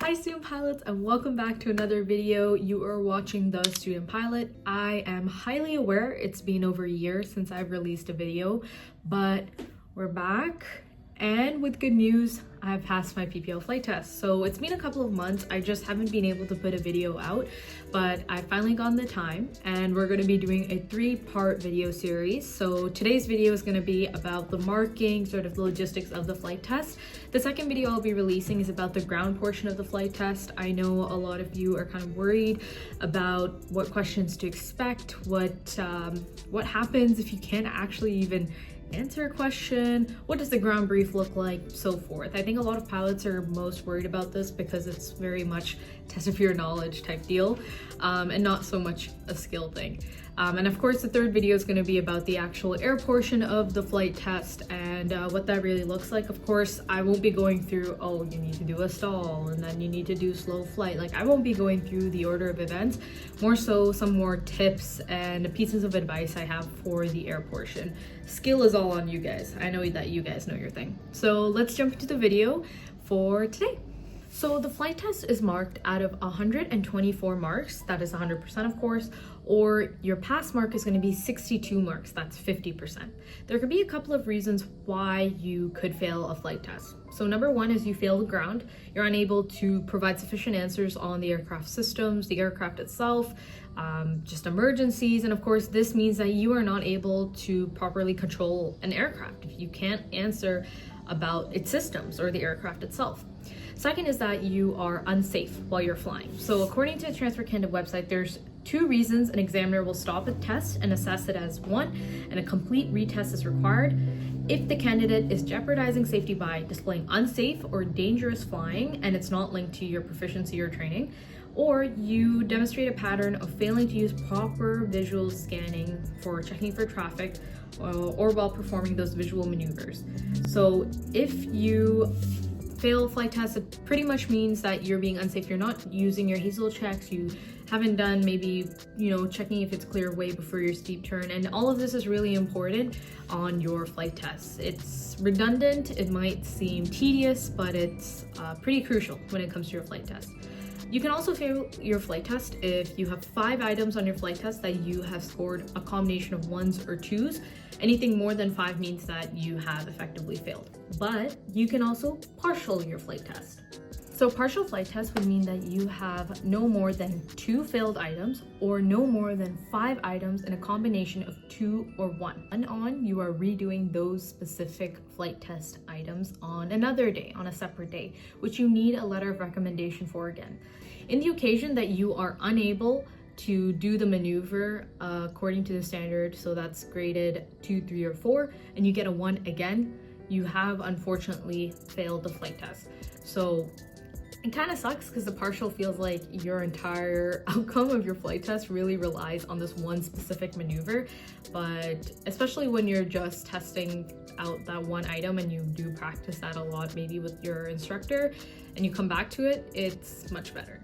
Hi student pilots, and welcome back to another video. You are watching The Student Pilot. I am highly aware it's been over a year since I've released a video, but we're back and with good news. I've passed my PPL flight test. So it's been a couple of months. I just haven't been able to put a video out, but I finally gotten the time and we're going to be doing a 3-part video series. So today's video is going to be about the marking, sort of the logistics of the flight test. The second video I'll be releasing is about the ground portion of the flight test. I know a lot of you are kind of worried about what questions to expect, what happens if you can't actually even answer a question, what does the ground brief look like, so forth. I think a lot of pilots are most worried about this because it's very much test of your knowledge type deal, and not so much a skill thing. And of course the third video is going to be about the actual air portion of the flight test and what that really looks like. Of course I won't be going through, oh, you need to do a stall and then you need to do slow flight. Like, I won't be going through the order of events, more so some more tips and pieces of advice I have for the air portion. Skill is all on you guys. I know that you guys know your thing. So let's jump into the video for today. So the flight test is marked out of 124 marks, that is 100% of course, or your pass mark is going to be 62 marks, that's 50%. There could be a couple of reasons why you could fail a flight test. So number one is you fail the ground. You're unable to provide sufficient answers on the aircraft systems, the aircraft itself, just emergencies, and of course this means that you are not able to properly control an aircraft if you can't answer about its systems or the aircraft itself. Second is that you are unsafe while you're flying. So according to the Transfer Canada website, there's 2 reasons an examiner will stop a test and assess it as 1, and a complete retest is required if the candidate is jeopardizing safety by displaying unsafe or dangerous flying and it's not linked to your proficiency or training, or you demonstrate a pattern of failing to use proper visual scanning for checking for traffic or while performing those visual maneuvers. So if you fail flight test, it pretty much means that you're being unsafe. You're not using your hazel checks, you haven't done maybe, checking if it's clear way before your steep turn, and all of this is really important on your flight tests. It's redundant, it might seem tedious, but it's pretty crucial when it comes to your flight test. You can also fail your flight test if you have 5 items on your flight test that you have scored a combination of 1s or 2s. Anything more than 5 means that you have effectively failed. But you can also partial your flight test. So partial flight test would mean that you have no more than 2 failed items or no more than 5 items in a combination of 2 or 1. And on, you are redoing those specific flight test items on another day, on a separate day, which you need a letter of recommendation for again. In the occasion that you are unable to do the maneuver according to the standard, so that's graded 2, 3, or 4, and you get a 1 again, you have unfortunately failed the flight test. So it kind of sucks because the partial feels like your entire outcome of your flight test really relies on this one specific maneuver, but especially when you're just testing out that one item and you do practice that a lot, maybe with your instructor, and you come back to it, it's much better.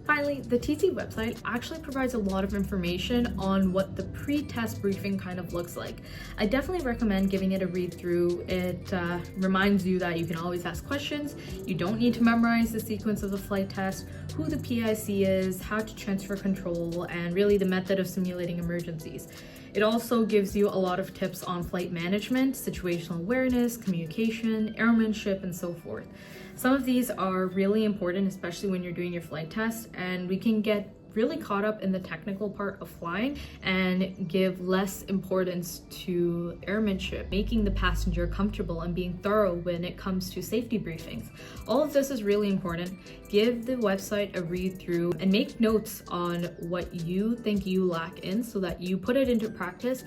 Finally, the TC website actually provides a lot of information on what the pre-test briefing kind of looks like. I definitely recommend giving it a read through. It reminds you that you can always ask questions. You don't need to memorize the sequence of the flight test, who the PIC is, how to transfer control, and really the method of simulating emergencies. It also gives you a lot of tips on flight management, situational awareness, communication, airmanship, and so forth. Some of these are really important, especially when you're doing your flight test, and we can get really caught up in the technical part of flying and give less importance to airmanship, making the passenger comfortable and being thorough when it comes to safety briefings. All of this is really important. Give the website a read through and make notes on what you think you lack in so that you put it into practice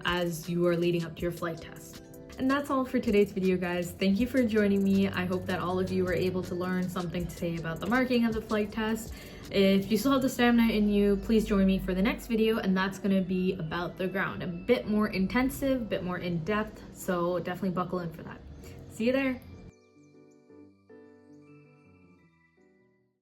as you are leading up to your flight test. And that's all for today's video, guys. Thank you for joining me. I hope that all of you were able to learn something today about the marking of the flight test. If you still have the stamina in you, please join me for the next video, and that's going to be about the ground. A bit more intensive, a bit more in-depth, so definitely buckle in for that. See you there.